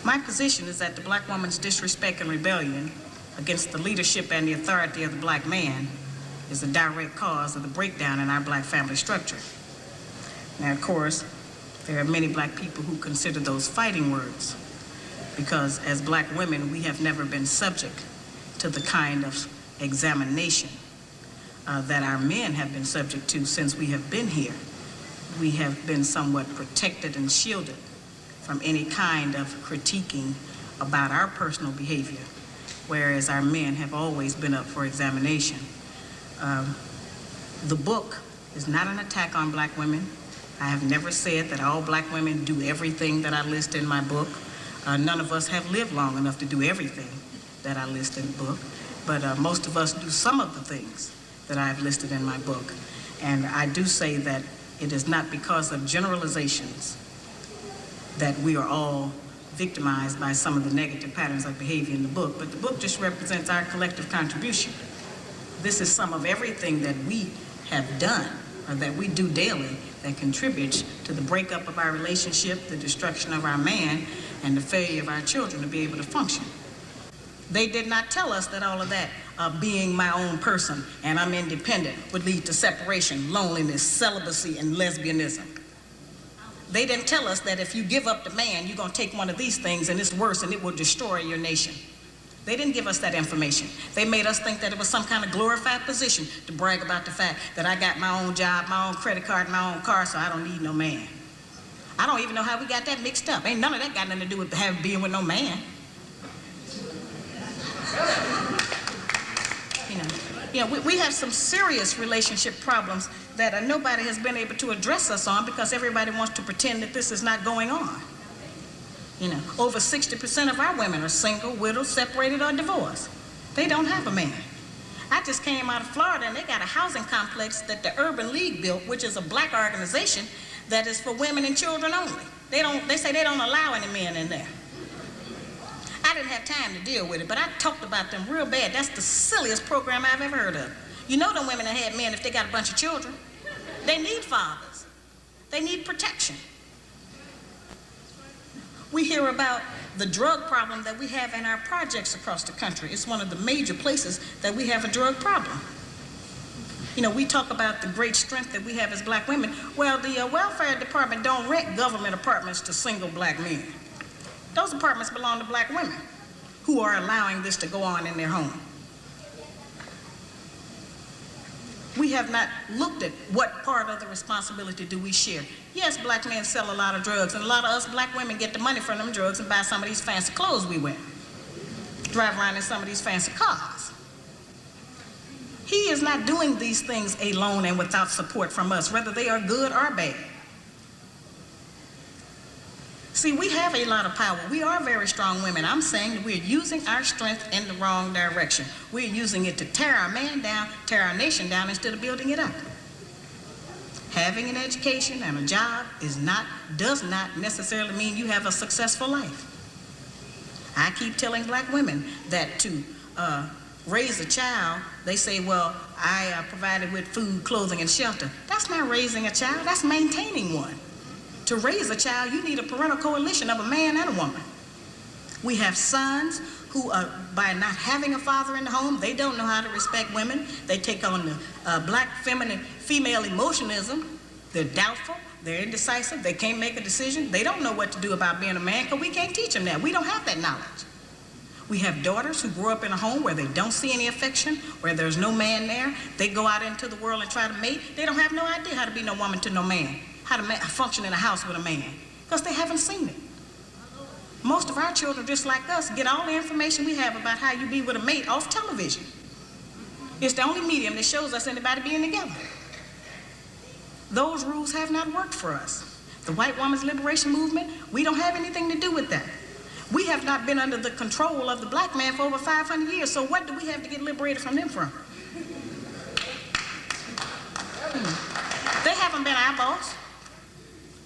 My position is that the black woman's disrespect and rebellion against the leadership and the authority of the black man is a direct cause of the breakdown in our black family structure. Now, of course, there are many black people who consider those fighting words because as black women, we have never been subject to the kind of examination that our men have been subject to since we have been here. We have been somewhat protected and shielded from any kind of critiquing about our personal behavior, whereas our men have always been up for examination. The book is not an attack on black women. I have never said that all black women do everything that I list in my book. None of us have lived long enough to do everything that I list in the book, but most of us do some of the things that I've listed in my book. And I do say that it is not because of generalizations that we are all victimized by some of the negative patterns of behavior in the book, but the book just represents our collective contribution. This is some of everything that we have done, or that we do daily, that contributes to the breakup of our relationship, the destruction of our man, and the failure of our children to be able to function. They did not tell us that all of that, being my own person and I'm independent, would lead to separation, loneliness, celibacy, and lesbianism. They didn't tell us that if you give up the man, you're gonna take one of these things and it's worse and it will destroy your nation. They didn't give us that information. They made us think that it was some kind of glorified position to brag about the fact that I got my own job, my own credit card, my own car, so I don't need no man. I don't even know how we got that mixed up. Ain't none of that got nothing to do with being with no man. We have some serious relationship problems that nobody has been able to address us on because everybody wants to pretend that this is not going on. Over 60% of our women are single, widowed, separated, or divorced. They don't have a man. I just came out of Florida and they got a housing complex that the Urban League built, which is a black organization that is for women and children only. They say they don't allow any men in there. I didn't have time to deal with it, but I talked about them real bad. That's the silliest program I've ever heard of. You know them women that had men if they got a bunch of children. They need fathers. They need protection. We hear about the drug problem that we have in our projects across the country. It's one of the major places that we have a drug problem. We talk about the great strength that we have as black women. Well, the welfare department don't rent government apartments to single black men. Those apartments belong to black women who are allowing this to go on in their home. We have not looked at what part of the responsibility do we share. Yes, black men sell a lot of drugs, and a lot of us black women get the money from them drugs and buy some of these fancy clothes we wear. Drive around in some of these fancy cars. He is not doing these things alone and without support from us, whether they are good or bad. See, we have a lot of power. We are very strong women. I'm saying that we're using our strength in the wrong direction. We're using it to tear our man down, tear our nation down instead of building it up. Having an education and a job does not necessarily mean you have a successful life. I keep telling black women that to raise a child, they say, well, I provided with food, clothing, and shelter. That's not raising a child, that's maintaining one. To raise a child, you need a parental coalition of a man and a woman. We have sons who, by not having a father in the home, they don't know how to respect women. They take on the black female emotionism. They're doubtful, they're indecisive, they can't make a decision. They don't know what to do about being a man because we can't teach them that. We don't have that knowledge. We have daughters who grow up in a home where they don't see any affection, where there's no man there. They go out into the world and try to mate. They don't have no idea how to be no woman to no man, how to function in a house with a man, because they haven't seen it. Most of our children, just like us, get all the information we have about how you be with a mate off television. It's the only medium that shows us anybody being together. Those rules have not worked for us. The white woman's liberation movement, we don't have anything to do with that. We have not been under the control of the black man for over 500 years, so what do we have to get liberated from them from? They haven't been our boss.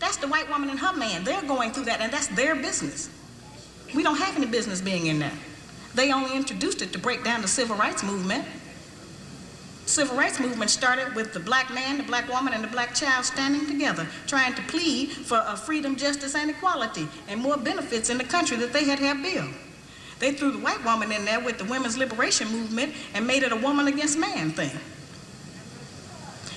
That's the white woman and her man. They're going through that, and that's their business. We don't have any business being in that. They only introduced it to break down the civil rights movement. Civil rights movement started with the black man, the black woman, and the black child standing together, trying to plead for freedom, justice, and equality, and more benefits in the country that they had built. They threw the white woman in there with the women's liberation movement and made it a woman against man thing.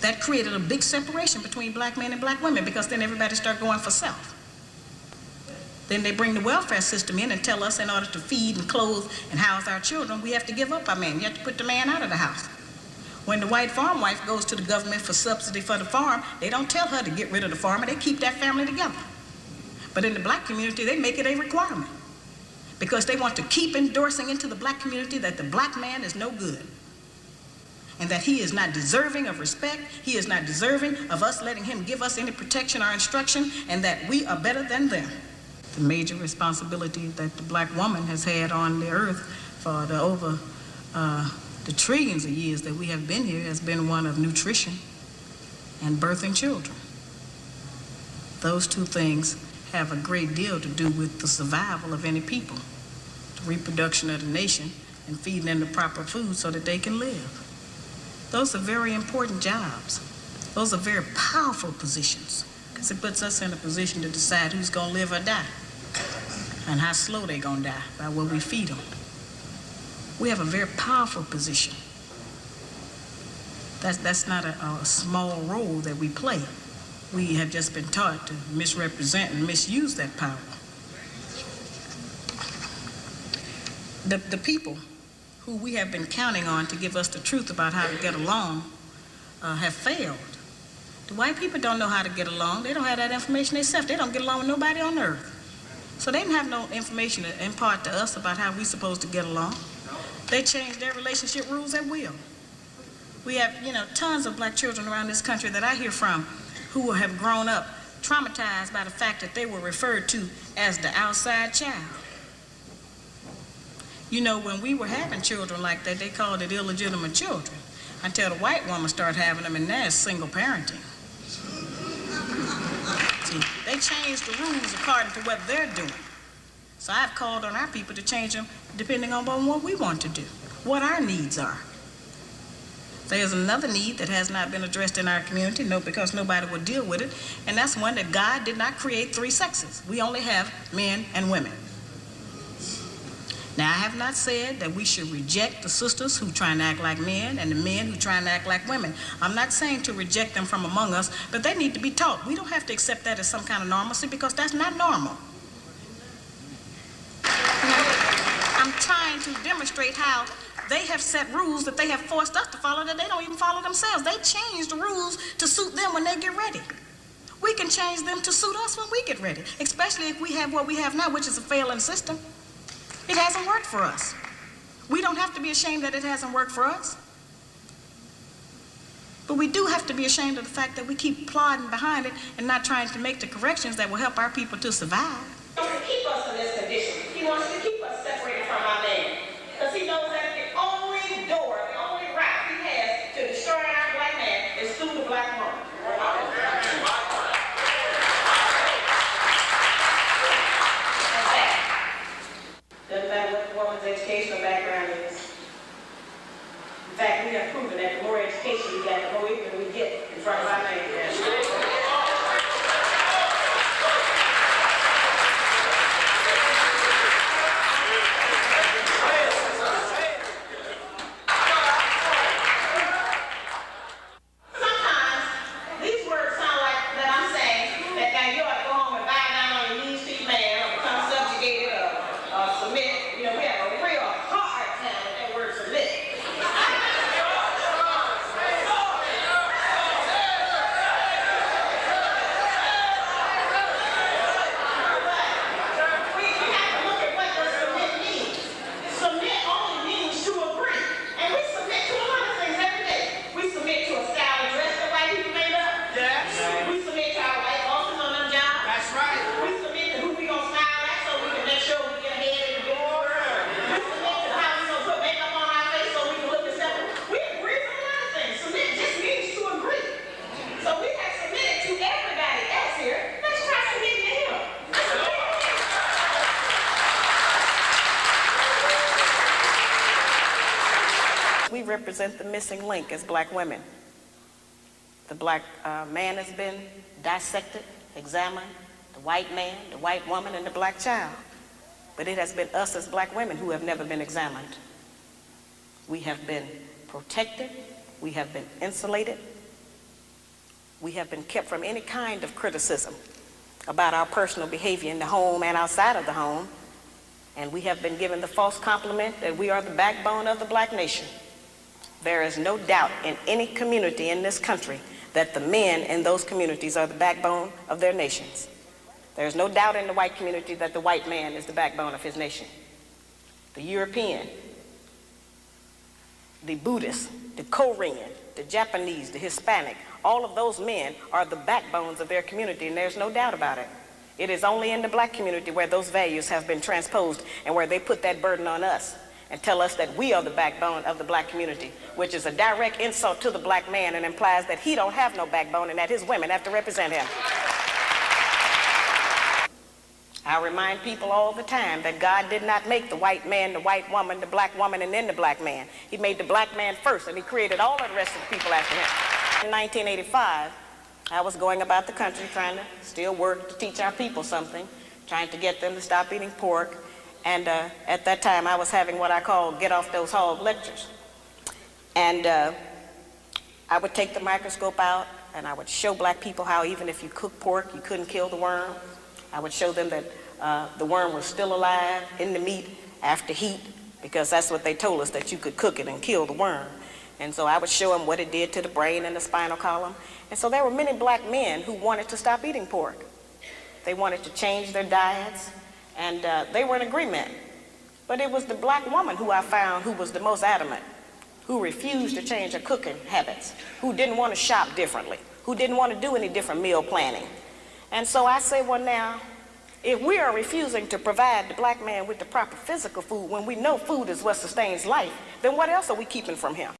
That created a big separation between black men and black women, because then everybody started going for self. Then they bring the welfare system in and tell us in order to feed and clothe and house our children, we have to give up our man. You have to put the man out of the house. When the white farm wife goes to the government for subsidy for the farm, they don't tell her to get rid of the farmer, they keep that family together. But in the black community, they make it a requirement, because they want to keep endorsing into the black community that the black man is no good, and that he is not deserving of respect, he is not deserving of us letting him give us any protection or instruction, and that we are better than them. The major responsibility that the black woman has had on the earth for the trillions of years that we have been here has been one of nutrition and birthing children. Those two things have a great deal to do with the survival of any people, the reproduction of the nation, and feeding them the proper food so that they can live. Those are very important jobs. Those are very powerful positions, because it puts us in a position to decide who's going to live or die, and how slow they're going to die by what we feed them. We have a very powerful position. That's not a small role that we play. We have just been taught to misrepresent and misuse that power. The people who we have been counting on to give us the truth about how to get along have failed. The white people don't know how to get along. They don't have that information themselves. They don't get along with nobody on earth. So they didn't have no information to impart to us about how we're supposed to get along. They changed their relationship rules at will. We have, tons of black children around this country that I hear from who have grown up traumatized by the fact that they were referred to as the outside child. When we were having children like that, they called it illegitimate children, until the white woman started having them, and now it's single parenting. See, they changed the rules according to what they're doing. So I've called on our people to change them depending on what we want to do, what our needs are. There's another need that has not been addressed in our community, because nobody will deal with it, and that's one that God did not create three sexes. We only have men and women. Now, I have not said that we should reject the sisters who try and act like men and the men who try and act like women. I'm not saying to reject them from among us, but they need to be taught. We don't have to accept that as some kind of normalcy, because that's not normal. I'm trying to demonstrate how they have set rules that they have forced us to follow that they don't even follow themselves. They change the rules to suit them when they get ready. We can change them to suit us when we get ready, especially if we have what we have now, which is a failing system. It hasn't worked for us. We don't have to be ashamed that it hasn't worked for us. But we do have to be ashamed of the fact that we keep plodding behind it and not trying to make the corrections that will help our people to survive. He wants to keep us in this condition. He wants to keep us separated from our man, because he knows that the only door, the only route he has to destroy our black man is through the black woman. Doesn't matter what the woman's educational background is. In fact, we have proven that the more education we get, the more ignorant we get in front of our man. represent the missing link as black women. The black man has been dissected, examined, the white man, the white woman, and the black child. But it has been us as black women who have never been examined. We have been protected, we have been insulated, we have been kept from any kind of criticism about our personal behavior in the home and outside of the home, and we have been given the false compliment that we are the backbone of the black nation. There is no doubt in any community in this country that the men in those communities are the backbone of their nations. There is no doubt in the white community that the white man is the backbone of his nation. The European, the Buddhist, the Korean, the Japanese, the Hispanic, all of those men are the backbones of their community, and there's no doubt about it. It is only in the black community where those values have been transposed and where they put that burden on us and tell us that we are the backbone of the black community, which is a direct insult to the black man and implies that he don't have no backbone and that his women have to represent him. I remind people all the time that God did not make the white man, the white woman, the black woman, and then the black man. He made the black man first, and he created all of the rest of the people after him. In 1985, I was going about the country trying to still work to teach our people something, trying to get them to stop eating pork. And at that time, I was having what I call get off those hog lectures. And I would take the microscope out, and I would show black people how even if you cook pork, you couldn't kill the worm. I would show them that the worm was still alive in the meat after heat, because that's what they told us, that you could cook it and kill the worm. And so I would show them what it did to the brain and the spinal column. And so there were many black men who wanted to stop eating pork. They wanted to change their diets, and they were in agreement. But it was the black woman who I found who was the most adamant, who refused to change her cooking habits, who didn't want to shop differently, who didn't want to do any different meal planning. And so I say, well now, if we are refusing to provide the black man with the proper physical food when we know food is what sustains life, then what else are we keeping from him?